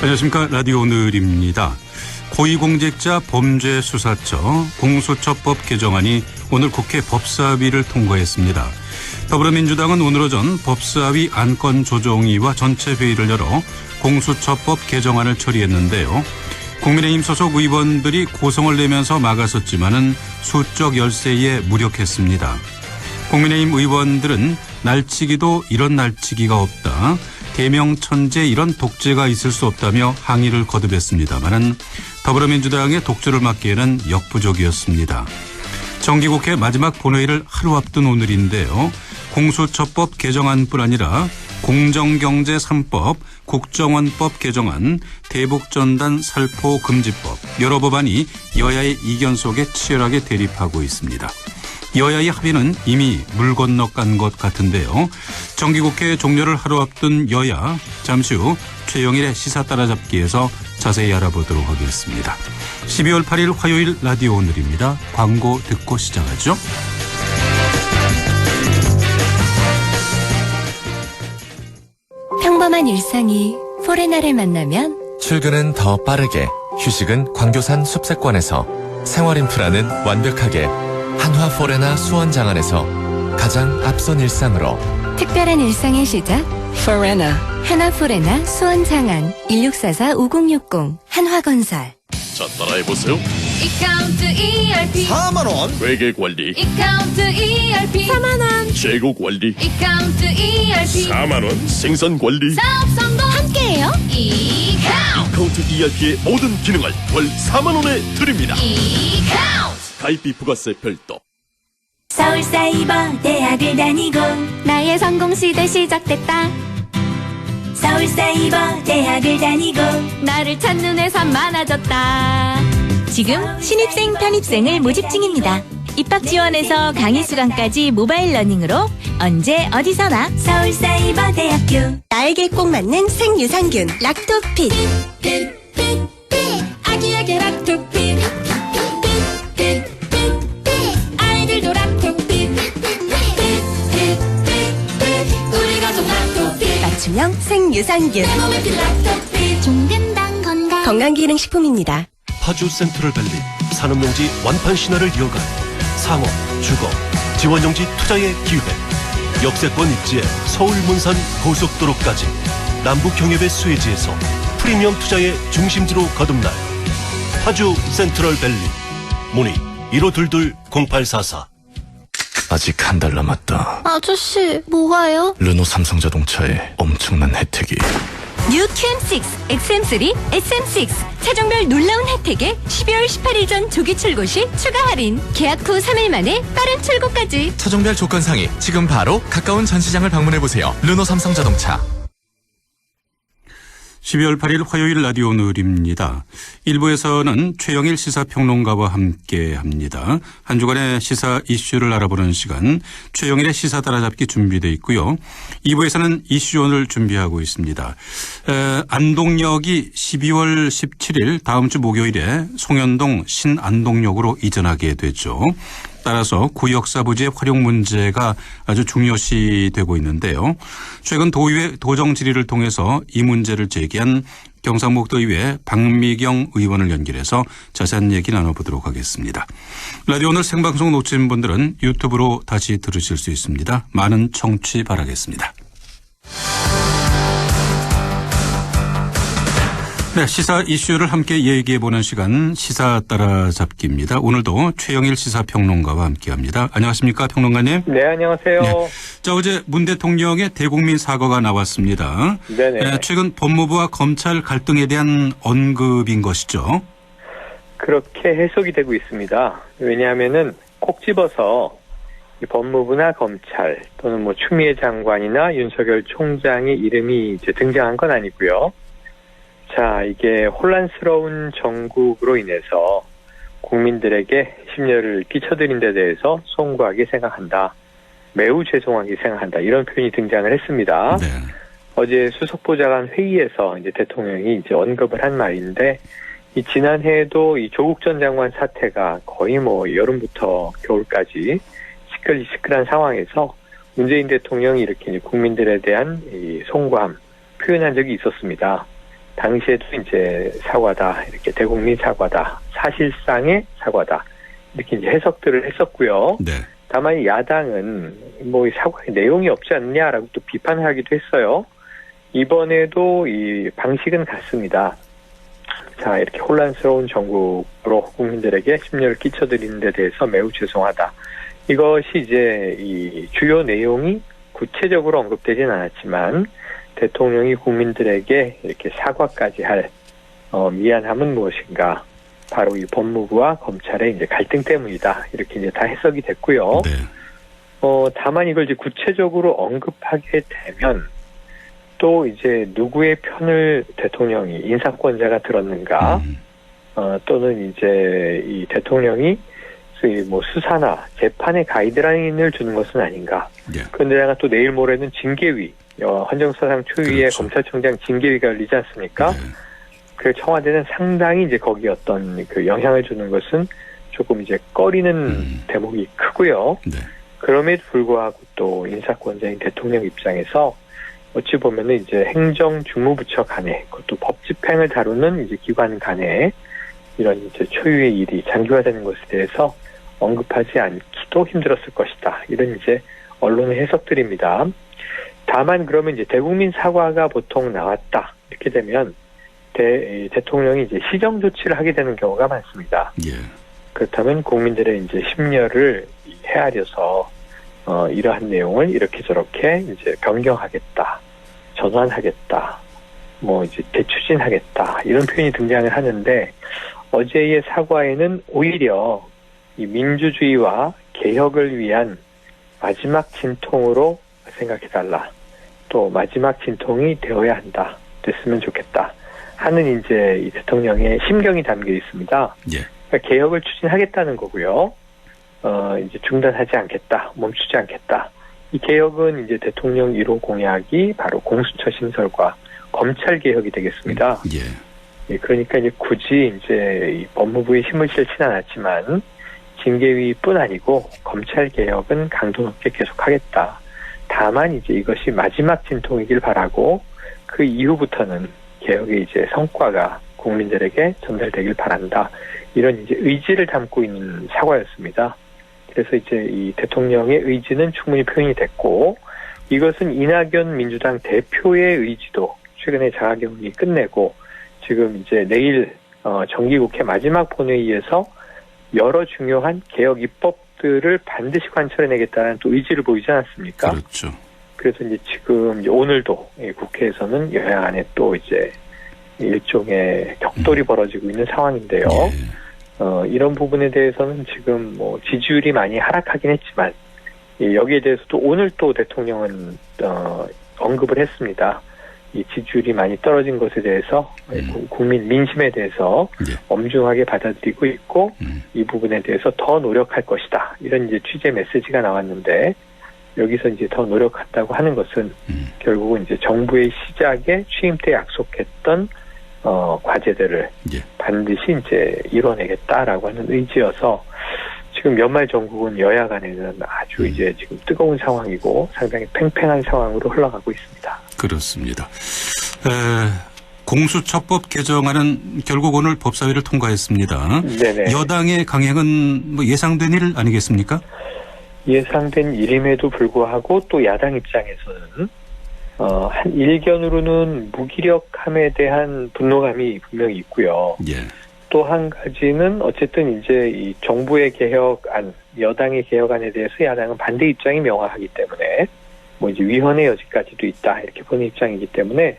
안녕하십니까. 라디오 오늘입니다. 고위공직자 범죄수사처 공수처법 개정안이 오늘 국회 법사위를 통과했습니다. 더불어민주당은 오늘 오전 법사위 안건조정위와 전체 회의를 열어 공수처법 개정안을 처리했는데요. 국민의힘 소속 의원들이 고성을 내면서 막았었지만은 수적 열세에 무력했습니다. 국민의힘 의원들은 날치기도 이런 날치기가 없다. 대명천재 이런 독재가 있을 수 없다며 항의를 거듭했습니다만은 더불어민주당의 독주를 막기에는 역부족이었습니다. 정기국회 마지막 본회의를 하루 앞둔 오늘인데요. 공수처법 개정안뿐 아니라 공정경제 3법, 국정원법 개정안, 대북전단 살포 금지법 여러 법안이 여야의 이견 속에 치열하게 대립하고 있습니다. 여야의 합의는 이미 물 건너간 것 같은데요. 정기국회 종료를 하루 앞둔 여야, 잠시 후 최영일의 시사 따라잡기에서 자세히 알아보도록 하겠습니다. 12월 8일 화요일 라디오 오늘입니다. 광고 듣고 시작하죠. 평범한 일상이 포레나를 만나면 출근은 더 빠르게, 휴식은 광교산 숲세권에서, 생활 인프라는 완벽하게 한화 포레나 수원장안에서 가장 앞선 일상으로 특별한 일상의 시작 포레나 한화 포레나 수원장안 1644-5060 한화건설. 자, 따라해보세요. 이카운트 ERP 4만원 회계관리, 이카운트 ERP 4만원 재고관리, 이카운트 ERP 4만원 생산관리. 사업성도 함께해요. 이카운트 ERP의 모든 기능을 월 4만원에 드립니다. 이카운트 가입비 부가세 별도. 서울사이버 대학을 다니고 나의 성공시대 시작됐다. 서울사이버 대학을 다니고 나를 찾는 회사 많아졌다. 지금 신입생 편입생을 모집 중입니다. 입학 지원에서 강의 수강까지 모바일 러닝으로 언제 어디서나 서울사이버 대학교. 나에게 꼭 맞는 생유산균 락토핏. 아기에게 락토핏 아이들도 락토핏 우리 가족 락토핏 맞춤형 생유산균 몸에 필 락토핏 종근당 건강기능식품입니다. 파주 센트럴밸리 산업용지 완판 신화를 이어갈 상업, 주거, 지원용지 투자의 기회. 역세권 입지에 서울 문산 고속도로까지 남북경협의 수혜지에서 프리미엄 투자의 중심지로 거듭날 파주 센트럴밸리. 문의 1522-0844. 아직 한 달 남았다. 아저씨 뭐가요? 르노 삼성자동차의 엄청난 혜택이. 뉴 QM6, XM3, SM6 차종별 놀라운 혜택에 12월 18일 전 조기 출고 시 추가 할인. 계약 후 3일 만에 빠른 출고까지. 차종별 조건 상의 지금 바로 가까운 전시장을 방문해보세요. 르노 삼성자동차. 12월 8일 화요일 라디오 오늘입니다. 1부에서는 최영일 시사평론가와 함께합니다. 한 주간의 시사 이슈를 알아보는 시간 최영일의 시사 따라잡기 준비되어 있고요. 2부에서는 이슈온을 준비하고 있습니다. 안동역이 12월 17일 다음 주 목요일에 송현동 신안동역으로 이전하게 되죠. 따라서 구역사부지의 활용 문제가 아주 중요시되고 있는데요. 최근 도의회 도정 질의를 통해서 이 문제를 제기한 경상북도의회 박미경 의원을 연결해서 자세한 얘기 나눠보도록 하겠습니다. 라디오 오늘 생방송 놓친 분들은 유튜브로 다시 들으실 수 있습니다. 많은 청취 바라겠습니다. 네, 시사 이슈를 함께 얘기해보는 시간 시사 따라잡기입니다. 오늘도 최영일 시사평론가와 함께합니다. 안녕하십니까 평론가님. 네, 안녕하세요. 네. 자, 어제 문 대통령의 대국민 사과가 나왔습니다. 네네. 네, 최근 법무부와 검찰 갈등에 대한 언급인 것이죠. 그렇게 해석이 되고 있습니다. 왜냐하면은 콕 집어서 이 법무부나 검찰 또는 뭐 추미애 장관이나 윤석열 총장의 이름이 이제 등장한 건 아니고요. 자, 이게 혼란스러운 정국으로 인해서 국민들에게 심려를 끼쳐드린 데 대해서 송구하게 생각한다. 매우 죄송하게 생각한다. 이런 표현이 등장을 했습니다. 네. 어제 수석보좌관 회의에서 이제 대통령이 이제 언급을 한 말인데, 이 지난해에도 이 조국 전 장관 사태가 거의 뭐 여름부터 겨울까지 시끌시끌한 상황에서 문재인 대통령이 이렇게 이제 국민들에 대한 이 송구함 표현한 적이 있었습니다. 당시에도 이제 사과다, 이렇게 대국민 사과다, 사실상의 사과다, 이렇게 이제 해석들을 했었고요. 네. 다만 야당은 뭐 이 사과의 내용이 없지 않냐라고 또 비판을 하기도 했어요. 이번에도 이 방식은 같습니다. 자, 이렇게 혼란스러운 정국으로 국민들에게 심려를 끼쳐드리는 데 대해서 매우 죄송하다. 이것이 이제 이 주요 내용이 구체적으로 언급되진 않았지만 대통령이 국민들에게 이렇게 사과까지 할 미안함은 무엇인가? 바로 이 법무부와 검찰의 이제 갈등 때문이다. 이렇게 이제 다 해석이 됐고요. 네. 다만 이걸 이제 구체적으로 언급하게 되면 또 이제 누구의 편을 대통령이 인사권자가 들었는가? 또는 이제 이 대통령이 뭐 수사나 재판의 가이드라인을 주는 것은 아닌가? 예. 그런데다가 또 내일 모레는 징계위, 헌정사상 초유의 그렇죠. 검찰총장 징계위가 열리지 않습니까? 네. 그 청와대는 상당히 이제 거기 어떤 그 영향을 주는 것은 조금 이제 꺼리는 대목이 크고요. 네. 그럼에도 불구하고 또 인사권자인 대통령 입장에서 어찌 보면은 이제 행정 주무부처 간에 그것도 법 집행을 다루는 이제 기관 간에 이런 이제 초유의 일이 장기화되는 것에 대해서 언급하지 않기도 힘들었을 것이다. 이런 이제 언론의 해석들입니다. 다만 그러면 이제 대국민 사과가 보통 나왔다. 이렇게 되면 대통령이 이제 시정 조치를 하게 되는 경우가 많습니다. 예. 그렇다면 국민들의 이제 심려를 헤아려서 이러한 내용을 이렇게 저렇게 이제 변경하겠다, 전환하겠다, 뭐 이제 대추진하겠다 이런 표현이 등장을 하는데 어제의 사과에는 오히려 이 민주주의와 개혁을 위한 마지막 진통으로 생각해달라. 또 마지막 진통이 되어야 한다. 됐으면 좋겠다. 하는 이제 이 대통령의 심경이 담겨 있습니다. 예. 그러니까 개혁을 추진하겠다는 거고요. 이제 중단하지 않겠다. 멈추지 않겠다. 이 개혁은 이제 대통령 1호 공약이 바로 공수처 신설과 검찰 개혁이 되겠습니다. 예. 예, 그러니까 이제 굳이 이제 이 법무부에 힘을 실지는 않았지만 징계위뿐 아니고 검찰 개혁은 강도 높게 계속하겠다. 다만 이제 이것이 마지막 진통이길 바라고 그 이후부터는 개혁의 이제 성과가 국민들에게 전달되길 바란다. 이런 이제 의지를 담고 있는 사과였습니다. 그래서 이제 이 대통령의 의지는 충분히 표현이 됐고 이것은 이낙연 민주당 대표의 의지도 최근에 자가격리 끝내고 지금 이제 내일 정기국회 마지막 본회의에서 여러 중요한 개혁 입법들을 반드시 관철해내겠다는 또 의지를 보이지 않았습니까? 그렇죠. 그래서 이제 지금 이제 오늘도 국회에서는 여야 간에 또 이제 일종의 격돌이 벌어지고 있는 상황인데요. 예. 이런 부분에 대해서는 지금 뭐 지지율이 많이 하락하긴 했지만 여기에 대해서도 오늘 또 대통령은 언급을 했습니다. 이 지지율이 많이 떨어진 것에 대해서 국민 민심에 대해서 예. 엄중하게 받아들이고 있고 이 부분에 대해서 더 노력할 것이다. 이런 이제 취재 메시지가 나왔는데 여기서 이제 더 노력한다고 하는 것은 결국은 이제 정부의 시작에 취임 때 약속했던 과제들을 예. 반드시 이제 이뤄내겠다라고 하는 의지여서 지금 연말 정국은 여야 간에는 아주 이제 지금 뜨거운 상황이고 상당히 팽팽한 상황으로 흘러가고 있습니다. 그렇습니다. 공수처법 개정안은 결국 오늘 법사위를 통과했습니다. 네네. 여당의 강행은 뭐 예상된 일 아니겠습니까? 예상된 일임에도 불구하고 또 야당 입장에서는 한 일견으로는 무기력함에 대한 분노감이 분명히 있고요. 예. 또 한 가지는 어쨌든 이제 이 정부의 개혁안, 여당의 개혁안에 대해서 야당은 반대 입장이 명확하기 때문에 뭐 이제 위헌의 여지까지도 있다 이렇게 보는 입장이기 때문에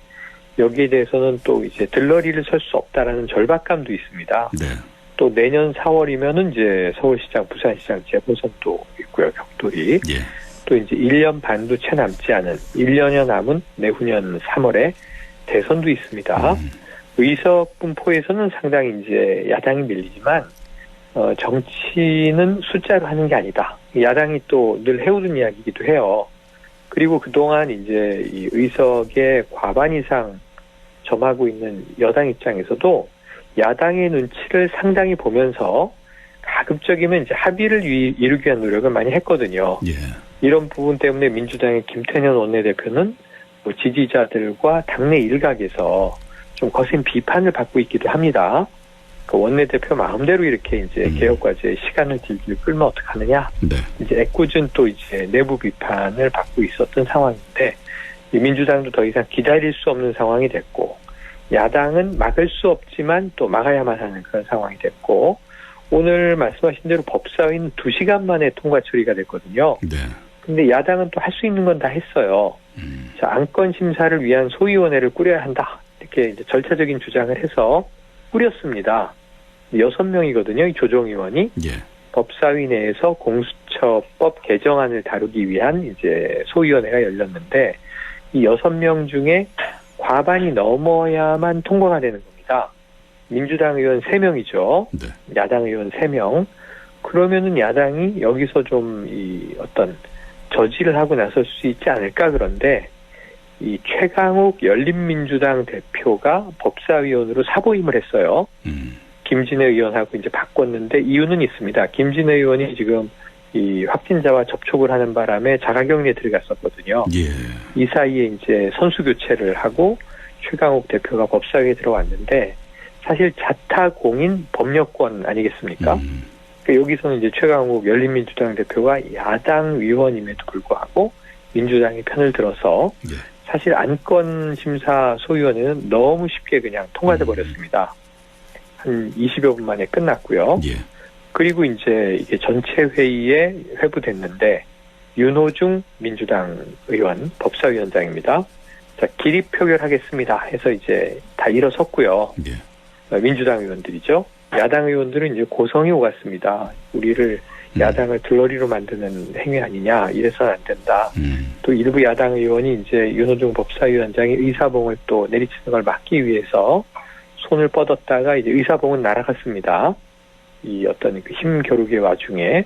여기에 대해서는 또 이제 들러리를 설 수 없다라는 절박감도 있습니다. 네. 또 내년 4월이면은 이제 서울시장, 부산시장 재보선도 있고요, 격돌이. 예. 또 이제 1년 반도 채 남지 않은 1년여 남은 내후년 3월에 대선도 있습니다. 의석 분포에서는 상당히 이제 야당이 밀리지만 정치는 숫자로 하는 게 아니다. 야당이 또 늘 해오던 이야기이기도 해요. 그리고 그동안 이제 이 의석의 과반 이상 점하고 있는 여당 입장에서도 야당의 눈치를 상당히 보면서 가급적이면 이제 합의를 이루기 위한 노력을 많이 했거든요. 예. 이런 부분 때문에 민주당의 김태년 원내대표는 뭐 지지자들과 당내 일각에서 좀 거센 비판을 받고 있기도 합니다. 그 원내대표 마음대로 이렇게 이제 개혁 과제에 시간을 질질 끌면 어떡하느냐. 네. 이제 애꿎은 또 이제 내부 비판을 받고 있었던 상황인데, 이 민주당도 더 이상 기다릴 수 없는 상황이 됐고, 야당은 막을 수 없지만 또 막아야만 하는 그런 상황이 됐고, 오늘 말씀하신 대로 법사위는 2시간 만에 통과 처리가 됐거든요. 네. 근데 야당은 또 할 수 있는 건 다 했어요. 자, 안건 심사를 위한 소위원회를 꾸려야 한다. 이렇게 이제 절차적인 주장을 해서 꾸렸습니다. 6명이거든요, 이 조정위원이. 예. 법사위 내에서 공수처법 개정안을 다루기 위한 이제 소위원회가 열렸는데, 이 6명 중에 과반이 넘어야만 통과가 되는 겁니다. 민주당 의원 3명이죠. 네. 야당 의원 3명. 그러면은 야당이 여기서 좀 이 어떤 저지를 하고 나설 수 있지 않을까. 그런데 이 최강욱 열린민주당 대표가 법사위원으로 사보임을 했어요. 김진애 의원하고 이제 바꿨는데 이유는 있습니다. 김진애 의원이 지금 이 확진자와 접촉을 하는 바람에 자가격리에 들어갔었거든요. 예. 이 사이에 이제 선수 교체를 하고 최강욱 대표가 법사위에 들어왔는데, 사실 자타공인 법률권 아니겠습니까? 그러니까 여기서는 이제 최강욱 열린민주당 대표가 야당 위원임에도 불구하고 민주당이 편을 들어서 예. 사실 안건 심사 소위원회는 너무 쉽게 그냥 통과돼 버렸습니다. 한 20여 분 만에 끝났고요. 예. 그리고 이제 이게 전체 회의에 회부됐는데, 윤호중 민주당 의원 법사위원장입니다. 자, 기립 표결하겠습니다 해서 이제 다 일어섰고요. 예. 민주당 의원들이죠. 야당 의원들은 이제 고성이 오갔습니다. 우리를 야당을 들러리로 만드는 행위 아니냐, 이래서는 안 된다. 또 일부 야당 의원이 이제 윤호중 법사위원장이 의사봉을 또 내리치는 걸 막기 위해서 손을 뻗었다가 이제 의사봉은 날아갔습니다. 이 어떤 그 힘겨루기의 와중에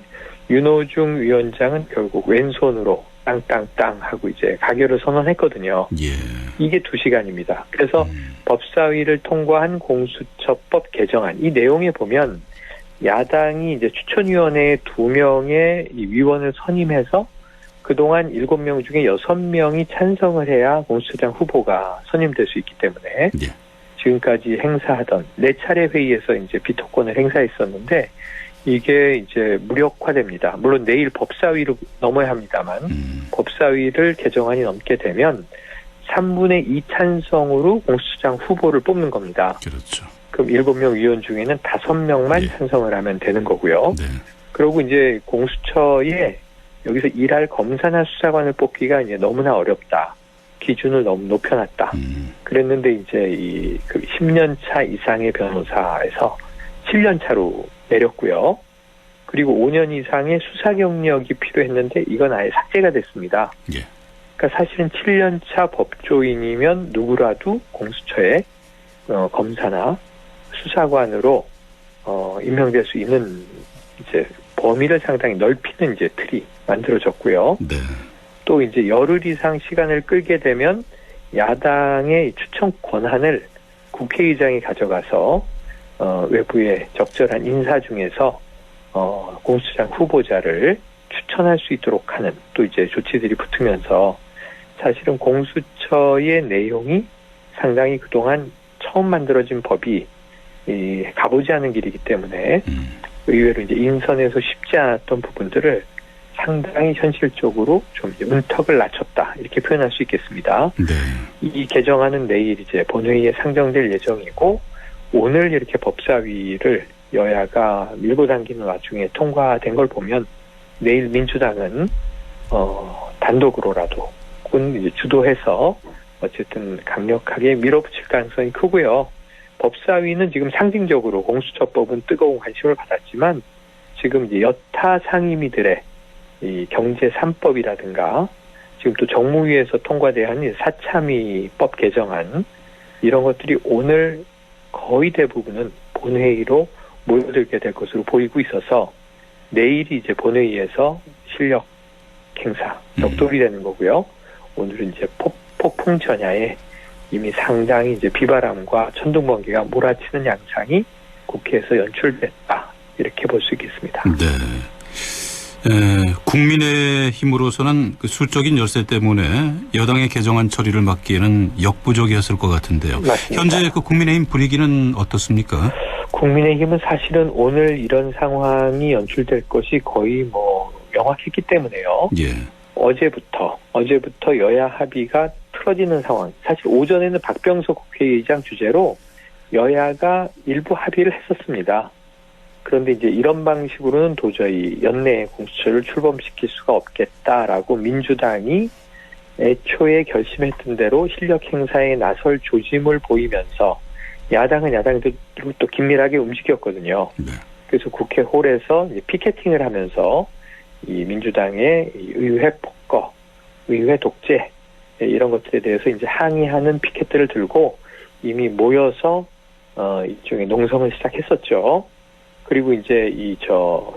윤호중 위원장은 결국 왼손으로 땅땅땅 하고 이제 가결을 선언했거든요. 예. 이게 2시간입니다. 그래서 법사위를 통과한 공수처법 개정안, 이 내용에 보면 야당이 이제 추천위원회에 2명의 이 위원을 선임해서 그동안 7명 중에 6명이 찬성을 해야 공수처장 후보가 선임될 수 있기 때문에 예. 지금까지 행사하던 4차례 회의에서 이제 비토권을 행사했었는데, 이게 이제 무력화됩니다. 물론 내일 법사위로 넘어야 합니다만, 법사위를 개정안이 넘게 되면 3분의 2 찬성으로 공수처장 후보를 뽑는 겁니다. 그렇죠. 그럼 7명 위원 중에는 5명만 예. 찬성을 하면 되는 거고요. 네. 그리고 이제 공수처에 여기서 일할 검사나 수사관을 뽑기가 이제 너무나 어렵다. 기준을 너무 높여놨다. 그랬는데 이제 이 그 10년 차 이상의 변호사에서 7년 차로 내렸고요. 그리고 5년 이상의 수사 경력이 필요했는데 이건 아예 삭제가 됐습니다. 예. 그러니까 사실은 7년 차 법조인이면 누구라도 공수처에 검사나 수사관으로 임명될 수 있는 이제 범위를 상당히 넓히는 이제 틀이 만들어졌고요. 네. 또 이제 열흘 이상 시간을 끌게 되면 야당의 추천 권한을 국회의장이 가져가서 외부의 적절한 인사 중에서 공수처장 후보자를 추천할 수 있도록 하는 또 이제 조치들이 붙으면서 사실은 공수처의 내용이 상당히 그동안 처음 만들어진 법이 가보지 않은 길이기 때문에 의외로 이제 인선에서 쉽지 않았던 부분들을 상당히 현실적으로 좀 이제 문턱을 낮췄다, 이렇게 표현할 수 있겠습니다. 네. 이 개정안은 내일 이제 본회의에 상정될 예정이고, 오늘 이렇게 법사위를 여야가 밀고 당기는 와중에 통과된 걸 보면 내일 민주당은 단독으로라도 혹은 이제 주도해서 어쨌든 강력하게 밀어붙일 가능성이 크고요. 법사위는 지금 상징적으로 공수처법은 뜨거운 관심을 받았지만 지금 이제 여타 상임위들의 이 경제 3법이라든가 지금 또 정무위에서 통과돼야 하는 사참위법 개정안, 이런 것들이 오늘 거의 대부분은 본회의로 모여들게 될 것으로 보이고 있어서 내일이 이제 본회의에서 실력 행사, 벽돌이 되는 거고요. 오늘은 이제 폭풍 전야에 이미 상당히 이제 비바람과 천둥번개가 몰아치는 양상이 국회에서 연출됐다, 이렇게 볼 수 있겠습니다. 네. 국민의힘으로서는 그 수적인 열세 때문에 여당의 개정안 처리를 막기에는 역부족이었을 것 같은데요. 맞습니다. 현재 그 국민의힘 분위기는 어떻습니까? 국민의힘은 사실은 오늘 이런 상황이 연출될 것이 거의 명확했기 때문에요. 예. 어제부터 여야 합의가 틀어지는 상황. 사실 오전에는 박병석 국회의장 주재로 여야가 일부 합의를 했었습니다. 그런데 이제 이런 방식으로는 도저히 연내 공수처를 출범시킬 수가 없겠다라고 민주당이 애초에 결심했던 대로 실력 행사에 나설 조짐을 보이면서 야당은 야당대로 또 긴밀하게 움직였거든요. 네. 그래서 국회 홀에서 이제 피켓팅을 하면서 이 민주당의 의회 폭거, 의회 독재 이런 것들에 대해서 이제 항의하는 피켓들을 들고 이미 모여서 이쪽에 농성을 시작했었죠. 그리고 이제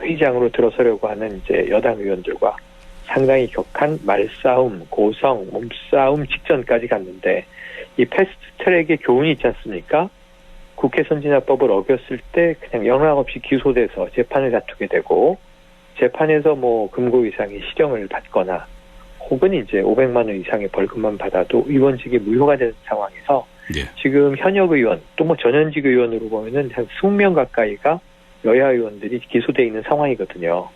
회의장으로 들어서려고 하는 이제 여당 의원들과 상당히 격한 말싸움, 고성, 몸싸움 직전까지 갔는데 이 패스트 트랙의 교훈이 있지 않습니까? 국회 선진화법을 어겼을 때 그냥 영락없이 기소돼서 재판을 다투게 되고 재판에서 금고 이상의 실형을 받거나 혹은 이제 500만 원 이상의 벌금만 받아도 의원직이 무효가 되는 상황에서 예. 지금 현역 의원 또 전현직 의원으로 보면은 한 20명 가까이가 여야 의원들이 기소돼 있는 상황이거든요.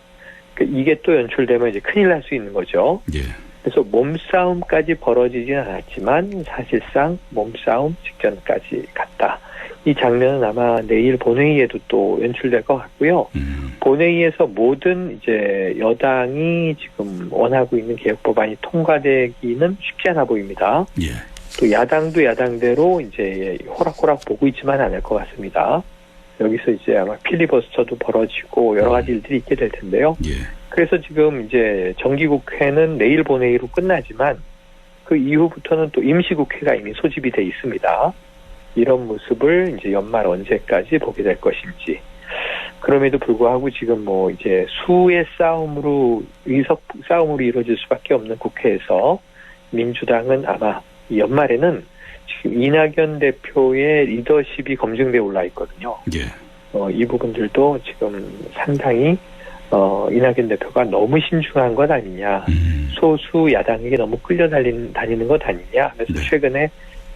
이게 또 연출되면 이제 큰일 날 수 있는 거죠. 예. 그래서 몸싸움까지 벌어지진 않았지만 사실상 몸싸움 직전까지 갔다. 이 장면은 아마 내일 본회의에도 또 연출될 것 같고요. 본회의에서 모든 이제 여당이 지금 원하고 있는 개혁 법안이 통과되기는 쉽지 않아 보입니다. 예. 또 야당도 야당대로 이제 호락호락 보고 있지만 않을 것 같습니다. 여기서 이제 아마 필리버스터도 벌어지고 여러 가지 일들이 있게 될 텐데요. 예. 그래서 지금 이제 정기국회는 내일 본회의로 끝나지만 그 이후부터는 또 임시국회가 이미 소집이 돼 있습니다. 이런 모습을 이제 연말 언제까지 보게 될 것인지. 그럼에도 불구하고 지금 이제 수의 싸움으로 의석 싸움으로 이루어질 수밖에 없는 국회에서 민주당은 아마 이 연말에는 지금 이낙연 대표의 리더십이 검증돼 올라 있거든요. 예. 이 부분들도 지금 상당히 이낙연 대표가 너무 신중한 것 아니냐, 소수 야당에게 너무 끌려다니는 것 아니냐 하면서 네. 최근에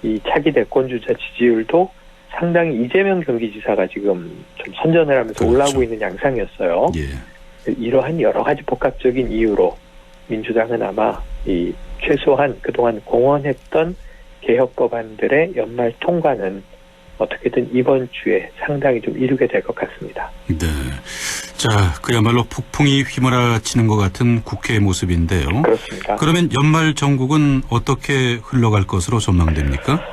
이 차기 대권주자 지지율도 상당히 이재명 경기지사가 지금 좀 선전을 하면서 그렇죠. 올라오고 있는 양상이었어요. 예. 이러한 여러 가지 복합적인 이유로 민주당은 아마 이 최소한 그동안 공언했던 개혁 법안들의 연말 통과는 어떻게든 이번 주에 상당히 좀 이루게 될 것 같습니다. 네. 자, 그야말로 폭풍이 휘몰아치는 것 같은 국회의 모습인데요. 그렇습니다. 그러면 연말 정국은 어떻게 흘러갈 것으로 전망됩니까?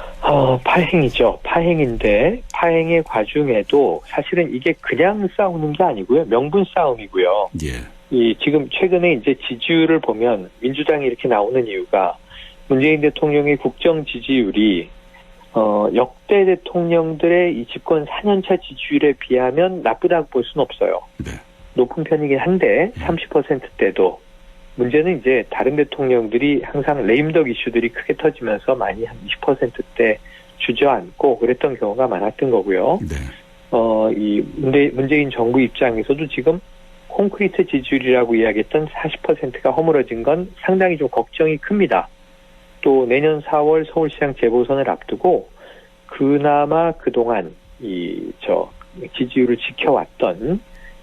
파행이죠. 파행인데 파행의 과중에도 사실은 이게 그냥 싸우는 게 아니고요. 명분 싸움이고요. 예. 지금 최근에 이제 지지율을 보면 민주당이 이렇게 나오는 이유가 문재인 대통령의 국정 지지율이 역대 대통령들의 이 집권 4년차 지지율에 비하면 나쁘다고 볼 수는 없어요. 네. 높은 편이긴 한데 30%대도 문제는 이제 다른 대통령들이 항상 레임덕 이슈들이 크게 터지면서 많이 한 20%대 주저앉고 그랬던 경우가 많았던 거고요. 네. 이 문재인 정부 입장에서도 지금 콘크리트 지지율이라고 이야기했던 40%가 허물어진 건 상당히 좀 걱정이 큽니다. 또 내년 4월 서울시장 재보선을 앞두고 그나마 그동안 지지율을 지켜왔던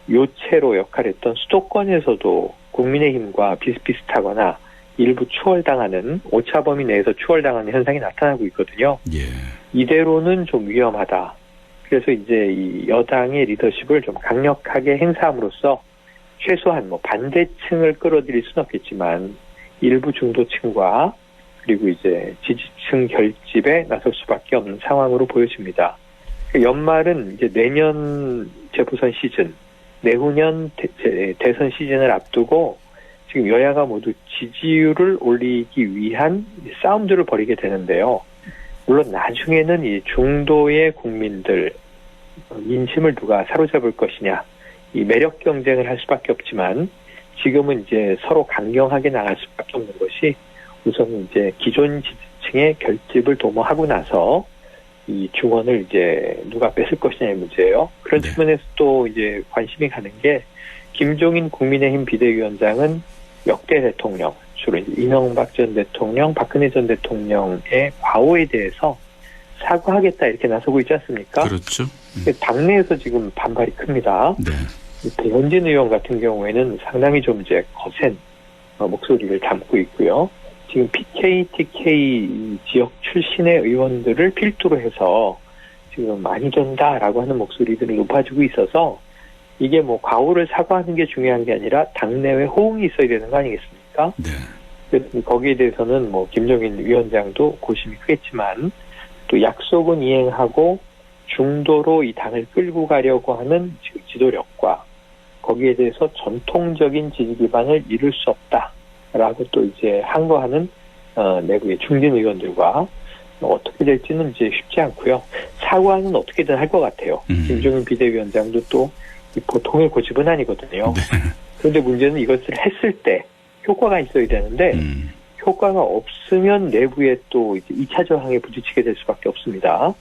요체로 역할했던 수도권에서도 국민의힘과 비슷비슷하거나 일부 추월당하는 오차범위 내에서 추월당하는 현상이 나타나고 있거든요. 예. 이대로는 좀 위험하다. 그래서 이제 이 여당의 리더십을 좀 강력하게 행사함으로써 최소한 반대층을 끌어들일 수는 없겠지만 일부 중도층과 그리고 이제 지지층 결집에 나설 수밖에 없는 상황으로 보여집니다. 연말은 이제 내년 재보선 시즌, 내후년 대선 시즌을 앞두고 지금 여야가 모두 지지율을 올리기 위한 싸움들을 벌이게 되는데요. 물론 나중에는 이 중도의 국민들 민심을 누가 사로잡을 것이냐, 이 매력 경쟁을 할 수밖에 없지만 지금은 이제 서로 강경하게 나갈 수밖에 없는 것이 우선 이제 기존 지지층의 결집을 도모하고 나서 이 중원을 이제 누가 뺏을 것이냐의 문제예요. 그런 네. 측면에서 또 이제 관심이 가는 게 김종인 국민의힘 비대위원장은 역대 대통령, 주로 이제 이명박 전 대통령, 박근혜 전 대통령의 과오에 대해서 사과하겠다 이렇게 나서고 있지 않습니까? 그렇죠. 당내에서 지금 반발이 큽니다. 네. 배현진 의원 같은 경우에는 상당히 좀 이제 거센 목소리를 담고 있고요. 지금 PK, TK 지역 출신의 의원들을 필두로 해서 지금 많이 된다라고 하는 목소리들이 높아지고 있어서 이게 뭐 과오를 사과하는 게 중요한 게 아니라 당내외 호응이 있어야 되는 거 아니겠습니까? 네. 그래서 거기에 대해서는 뭐 김종인 위원장도 고심이 크겠지만 또 약속은 이행하고 중도로 이 당을 끌고 가려고 하는 지도력과 거기에 대해서 전통적인 지지 기반을 이룰 수 없다라고 또 이제 항거하는 내부의 중진 의원들과 어떻게 될지는 이제 쉽지 않고요. 사과는 어떻게든 할 것 같아요. 김종인 비대위원장도 또 이 보통의 고집은 아니거든요. 네. 그런데 문제는 이것을 했을 때 효과가 있어야 되는데 효과가 없으면 내부에 또 이제 2차 저항에 부딪히게 될 수밖에 없습니다.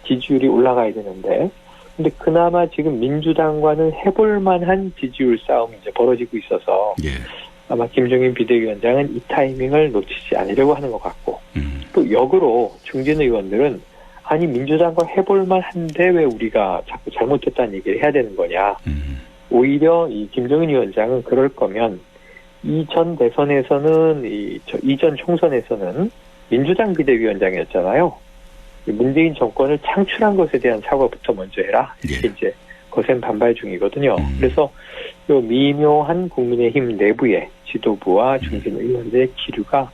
지지율이 올라가야 되는데, 근데 그나마 지금 민주당과는 해볼 만한 지지율 싸움이 이제 벌어지고 있어서 예. 아마 김종인 비대위원장은 이 타이밍을 놓치지 않으려고 하는 것 같고, 또 역으로 중진 의원들은 아니 민주당과 해볼 만한데 왜 우리가 자꾸 잘못했다는 얘기를 해야 되는 거냐. 오히려 이 김종인 위원장은 그럴 거면 이전 대선에서는 이전 총선에서는 민주당 비대위원장이었잖아요. 문재인 정권을 창출한 것에 대한 사과부터 먼저 해라. 이렇게 예. 이제 거센 반발 중이거든요. 그래서 요 미묘한 국민의힘 내부의 지도부와 중진 의원들의 기류가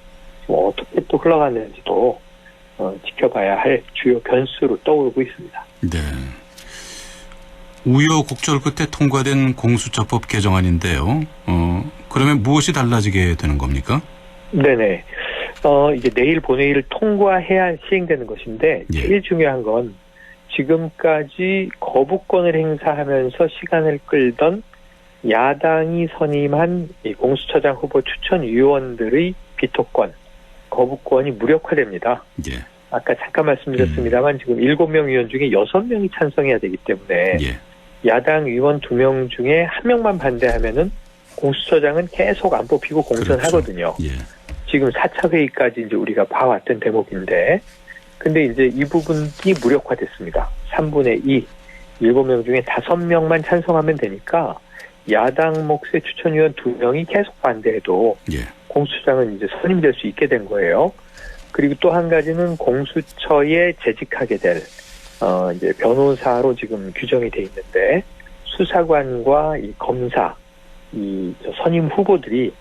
어떻게 또 흘러가는지도 지켜봐야 할 주요 변수로 떠오르고 있습니다. 네. 우여곡절 끝에 통과된 공수처법 개정안인데요. 그러면 무엇이 달라지게 되는 겁니까? 네네. 이제 내일 본회의를 통과해야 시행되는 것인데 예. 제일 중요한 건 지금까지 거부권을 행사하면서 시간을 끌던 야당이 선임한 이 공수처장 후보 추천 위원들의 비토권, 거부권이 무력화됩니다. 예. 아까 잠깐 말씀드렸습니다만 지금 7명 위원 중에 6명이 찬성해야 되기 때문에 예. 야당 위원 2명 중에 1명만 반대하면은 공수처장은 계속 안 뽑히고 공천하거든요. 그렇죠. 예. 지금 4차 회의까지 이제 우리가 봐왔던 대목인데, 근데 이제 이 부분이 무력화됐습니다. 3분의 2, 7명 중에 5명만 찬성하면 되니까 야당 몫의 추천위원 2명이 계속 반대해도 예. 공수처장은 이제 선임될 수 있게 된 거예요. 그리고 또 한 가지는 공수처에 재직하게 될 이제 변호사로 지금 규정이 돼 있는데 수사관과 이 검사, 이 선임 후보들이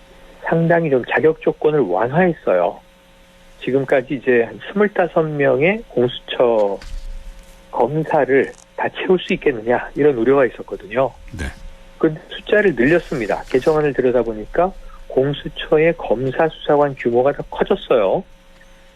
상당히 좀 자격 조건을 완화했어요. 지금까지 이제 한 25명의 공수처 검사를 다 채울 수 있겠느냐 이런 우려가 있었거든요. 네. 그런데 숫자를 늘렸습니다. 개정안을 들여다보니까 공수처의 검사 수사관 규모가 더 커졌어요.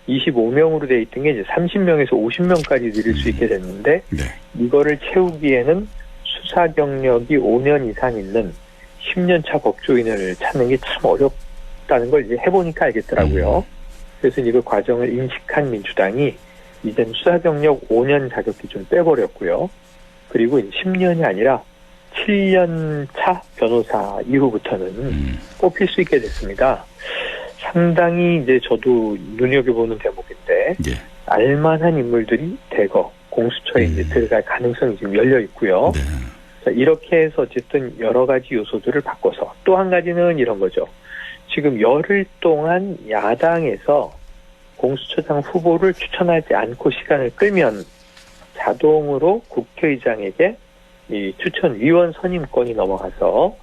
25명으로 돼 있던 게 이제 30명에서 50명까지 늘릴 수 있게 됐는데 네. 이거를 채우기에는 수사 경력이 5년 이상 있는 10년 차 법조인을 찾는 게 참 어렵다는 걸 이제 해보니까 알겠더라고요. 그래서 이거 과정을 인식한 민주당이 이젠 수사 경력 5년 자격 기준 빼버렸고요. 그리고 이제 10년이 아니라 7년 차 변호사 이후부터는 뽑힐 수 있게 됐습니다. 상당히 이제 저도 눈여겨보는 대목인데 예. 알만한 인물들이 대거 공수처에 이제 들어갈 가능성이 지금 열려 있고요. 네. 자, 이렇게 해서 어쨌든 여러 가지 요소들을 바꿔서 또 한 가지는 이런 거죠. 지금 열흘 동안 야당에서 공수처장 후보를 추천하지 않고 시간을 끌면 자동으로 국회의장에게 이 추천위원 선임권이 넘어가서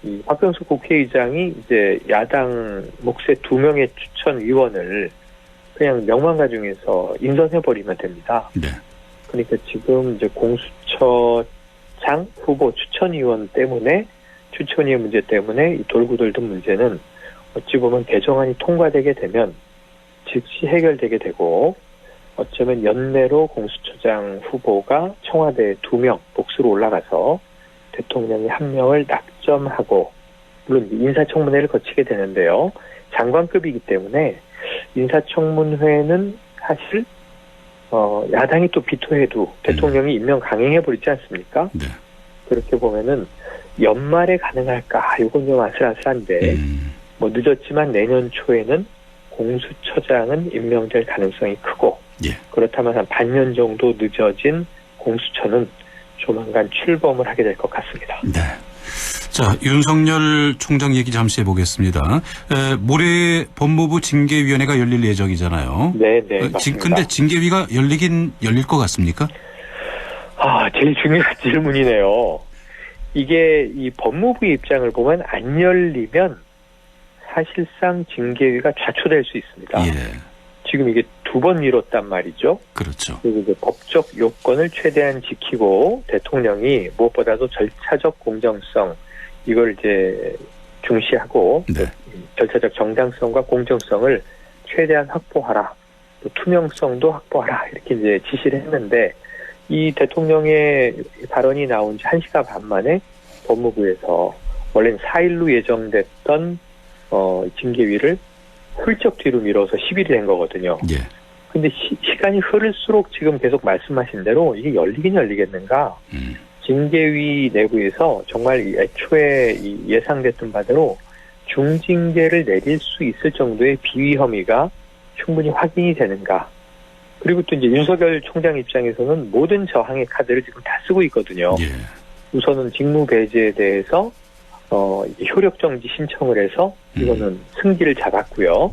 이 박병수 국회의장이 이제 야당 몫의 2명의 추천위원을 그냥 명망가 중에서 인선해버리면 됩니다. 네. 그러니까 지금 이제 공수처장 후보 추천위원 때문에 추천위원 문제 때문에 이 돌고 돌던 문제는 어찌 보면 개정안이 통과되게 되면 즉시 해결되게 되고 어쩌면 연내로 공수처장 후보가 청와대 2명 몫으로 올라가서 대통령이 1명을 낙점하고 물론 인사청문회를 거치게 되는데요. 장관급이기 때문에 인사청문회는 사실 야당이 또 비토해도 대통령이 임명 강행해버리지 않습니까? 네. 그렇게 보면은 연말에 가능할까? 이건 좀 아슬아슬한데 뭐 늦었지만 내년 초에는 공수처장은 임명될 가능성이 크고 예. 그렇다면 한 반년 정도 늦어진 공수처는 조만간 출범을 하게 될 것 같습니다. 네. 자, 윤석열 총장 얘기 잠시 해보겠습니다. 모레 법무부 징계위원회가 열릴 예정이잖아요. 네, 맞습니다. 근데 징계위가 열릴 것 같습니까? 제일 중요한 질문이네요. 이게 이 법무부 입장을 보면 안 열리면 사실상 징계위가 좌초될 수 있습니다. 예. 지금 이게 2번 미뤘단 말이죠. 그렇죠. 그리고 이제 법적 요건을 최대한 지키고 대통령이 무엇보다도 절차적 공정성 이걸 이제 중시하고 네. 절차적 정당성과 공정성을 최대한 확보하라. 또 투명성도 확보하라. 이렇게 이제 지시를 했는데 이 대통령의 발언이 나온 지 1시간 반 만에 법무부에서 원래는 4일로 예정됐던 징계위를 훌쩍 뒤로 미뤄서 10일이 된 거거든요. 예. 근데 시간이 흐를수록 지금 계속 말씀하신 대로 이게 열리긴 열리겠는가? 징계위 내부에서 정말 애초에 예상됐던 바대로 중징계를 내릴 수 있을 정도의 비위 혐의가 충분히 확인이 되는가? 그리고 또 이제 윤석열 총장 입장에서는 모든 저항의 카드를 지금 다 쓰고 있거든요. 예. 우선은 직무 배제에 대해서 효력 정지 신청을 해서 이거는 승기를 잡았고요.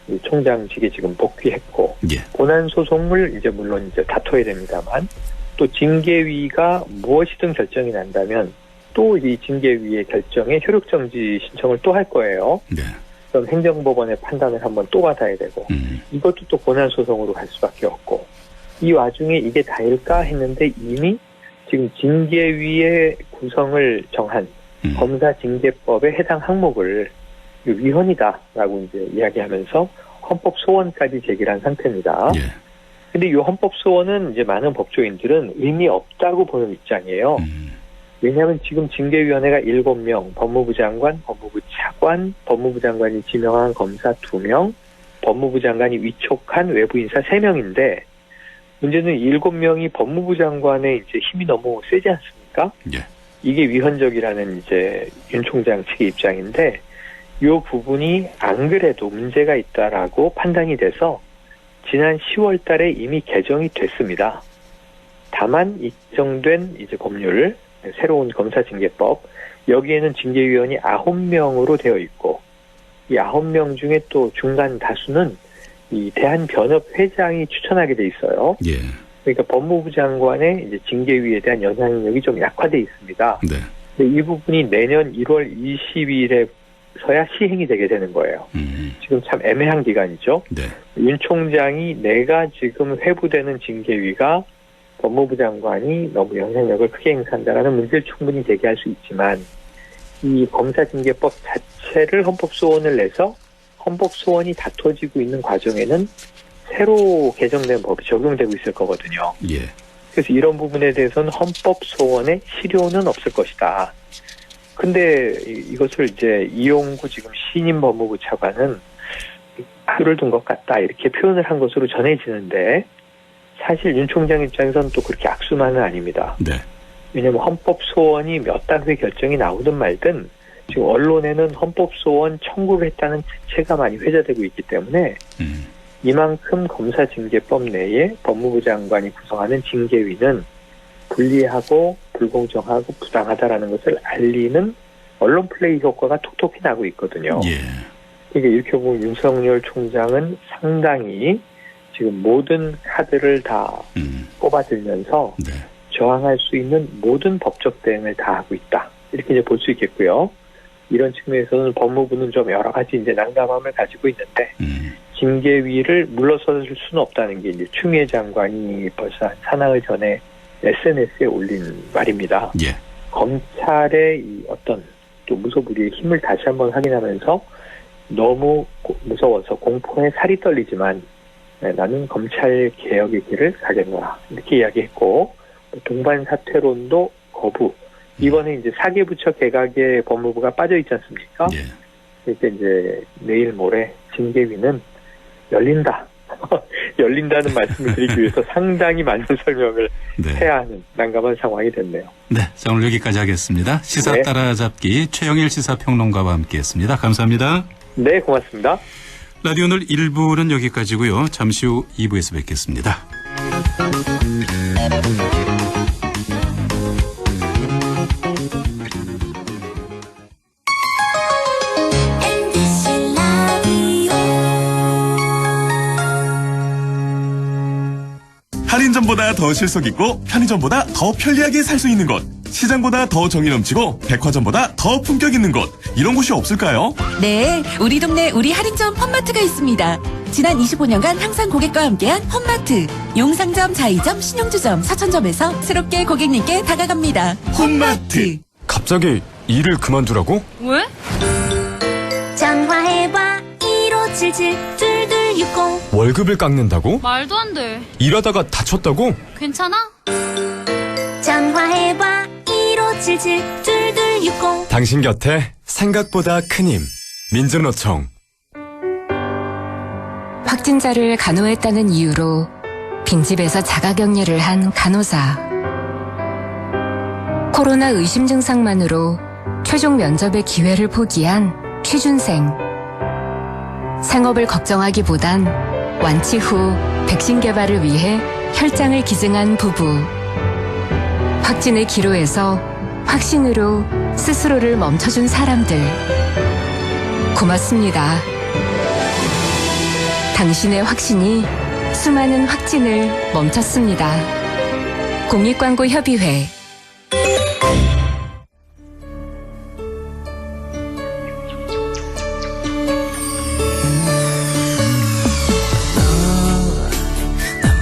이 총장직에 지금 복귀했고 예. 고난 소송을 이제 물론 이제 다퉈야 됩니다만 또 징계위가 무엇이든 결정이 난다면 또 이 징계위의 결정에 효력 정지 신청을 또 할 거예요. 네. 그럼 행정법원의 판단을 한번 또 받아야 되고 이것도 또 고난 소송으로 갈 수밖에 없고 이 와중에 이게 다일까 했는데 이미 지금 징계위의 구성을 정한 검사징계법에 해당 항목을 위헌이다라고 이제 이야기하면서 헌법 소원까지 제기한 상태입니다. 예. 근데 이 헌법 소원은 이제 많은 법조인들은 의미 없다고 보는 입장이에요. 왜냐하면 지금 징계위원회가 7명, 법무부 장관, 법무부 차관, 법무부 장관이 지명한 검사 2명, 법무부 장관이 위촉한 외부 인사 3명인데 문제는 7명이 법무부 장관의 이제 힘이 너무 세지 않습니까? 예. 이게 위헌적이라는 이제 윤 총장 측의 입장인데 이 부분이 안 그래도 문제가 있다라고 판단이 돼서 지난 10월 달에 이미 개정이 됐습니다. 다만 입정된 이제 법률, 새로운 검사징계법, 여기에는 징계위원이 9명으로 되어 있고 이 9명 중에 또 중간 다수는 이 대한변협회장이 추천하게 돼 있어요. 예. 그러니까 법무부 장관의 이제 징계위에 대한 영향력이 좀 약화돼 있습니다. 네. 근데 이 부분이 내년 1월 20일에서야 시행이 되게 되는 거예요. 지금 참 애매한 기간이죠. 네. 윤 총장이 내가 지금 회부되는 징계위가 법무부 장관이 너무 영향력을 크게 행사한다라는 문제를 충분히 제기할 수 있지만 이 검사징계법 자체를 헌법소원을 내서 헌법소원이 다퉈지고 있는 과정에는 새로 개정된 법이 적용되고 있을 거거든요. 예. 그래서 이런 부분에 대해서는 헌법소원의 실효는 없을 것이다. 근데 이것을 이제 이용구 지금 신임 법무부 차관은 악수를 둔 것 같다 이렇게 표현을 한 것으로 전해지는데 사실 윤 총장 입장에서는 또 그렇게 악수만은 아닙니다. 네. 왜냐하면 헌법소원이 몇 달 후에 결정이 나오든 말든 지금 언론에는 헌법소원 청구를 했다는 책체가 많이 회자되고 있기 때문에 이만큼 검사징계법 내에 법무부 장관이 구성하는 징계위는 불리하고 불공정하고 부당하다라는 것을 알리는 언론 플레이 효과가 톡톡히 나고 있거든요. 예. 그러니까 이렇게 보면 윤석열 총장은 상당히 지금 모든 카드를 다 뽑아들면서 네. 저항할 수 있는 모든 법적 대응을 다 하고 있다. 이렇게 이제 볼 수 있겠고요. 이런 측면에서는 법무부는 좀 여러 가지 이제 난감함을 가지고 있는데 징계위를 물러설 수는 없다는 게 이제 추미애 장관이 벌써 한 사나흘 전에 SNS에 올린 말입니다. 예. 검찰의 이 어떤 또 무소불위의 힘을 다시 한번 확인하면서 너무 무서워서 공포에 살이 떨리지만 나는 검찰 개혁의 길을 가겠노라 이렇게 이야기했고 동반 사퇴론도 거부. 이번에 이제 사개부처 개각에 법무부가 빠져 있지 않습니까? 예. 그러니까 이제 내일 모레 징계위는 열린다. 열린다는 말씀을 드리기 위해서 상당히 많은 설명을 네. 해야 하는 난감한 상황이 됐네요. 네, 자 오늘 여기까지 하겠습니다. 시사 네. 따라잡기 최영일 시사평론가와 함께했습니다. 감사합니다. 네, 고맙습니다. 라디오 오늘 1부는 여기까지고요. 잠시 후 2부에서 뵙겠습니다. MBC 라디오 할인점보다 더 실속 있고 편의점보다 더 편리하게 살 수 있는 곳. 시장보다 더 정이 넘치고 백화점보다 더 품격 있는 곳. 이런 곳이 없을까요? 네, 우리 동네 우리 할인점 홈마트가 있습니다. 지난 25년간 항상 고객과 함께한 홈마트. 용상점, 자이점, 신용주점, 사천점에서 새롭게 고객님께 다가갑니다. 홈마트. 갑자기 일을 그만두라고? 왜? 전화해봐 1577-2260 월급을 깎는다고? 말도 안 돼. 일하다가 다쳤다고? 괜찮아? 전화해봐 1577-2260 당신 곁에 생각보다 큰 힘. 민주노총. 확진자를 간호했다는 이유로 빈집에서 자가격리를 한 간호사. 코로나 의심 증상만으로 최종 면접의 기회를 포기한 취준생. 생업을 걱정하기보단 완치 후 백신 개발을 위해 혈장을 기증한 부부. 확진의 기로에서 확신으로 스스로를 멈춰준 사람들. 고맙습니다. 당신의 확신이 수많은 확진을 멈췄습니다. 공익광고협의회.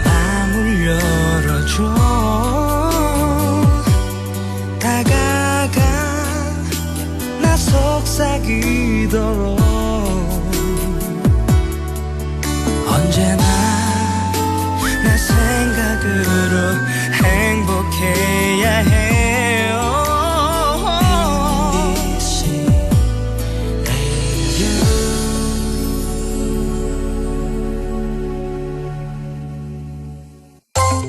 마음을 열어줘 다가가 나 속삭이도록 언제나 내 생각으로 행복해야 해요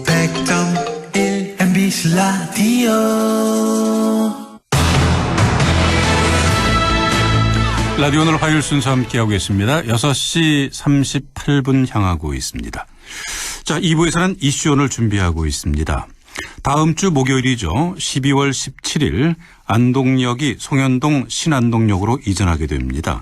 MBC MBC 라디오 라디오 오늘 화요일 순서 함께하고 계십니다. 6시 38분 향하고 있습니다. 자, 2부에서는 이슈온을 준비하고 있습니다. 다음 주 목요일이죠. 12월 17일 안동역이 송현동 신안동역으로 이전하게 됩니다.